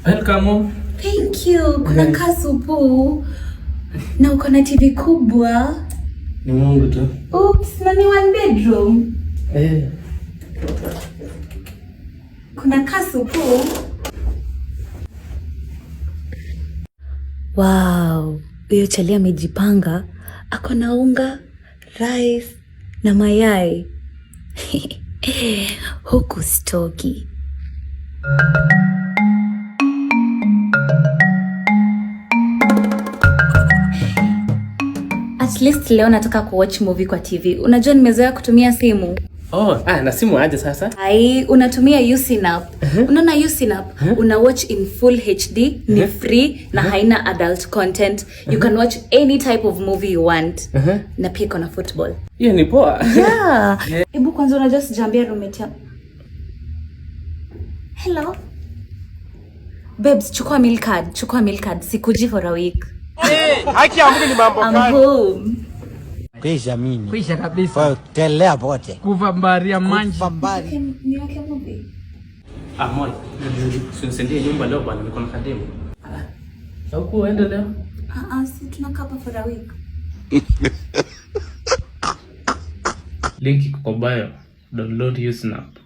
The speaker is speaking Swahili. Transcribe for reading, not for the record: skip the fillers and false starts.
Welcome. Thank you. Kuna kasupu. Na uko na TV kubwa. Ni Mungu tu. Oops, na ni one bedroom. Kuna kasupu. Wow, huyo chali amejipanga. Ako na unga, rice na mayai. Huku stoki. At least leo nataka kuwatch movie kwa TV. Unajua nimezoea kutumia simu. Na simu aje sasa? Unatumia USynap. Unaona USynap, una watch in full HD, ni free na haina adult content. You can watch any type of movie you want. Na pia kuna football. Hiyo ni poa. Yeah. Hebu kwanza unajua sijambia roommate yangu. Hello. Babes, chukua meal card. Sikuji for a week. Haki ya Mungu ni mambo gani? I'm home. Kwisha kabisa. Telea pote. Kuvambaria manji. Niweke movie. Moi. Usinisendie nyumba leo bwana, niko na kademu. Huko uende leo? Si tunakaa hapa for a week. Link iko kwa bio. Download USynap.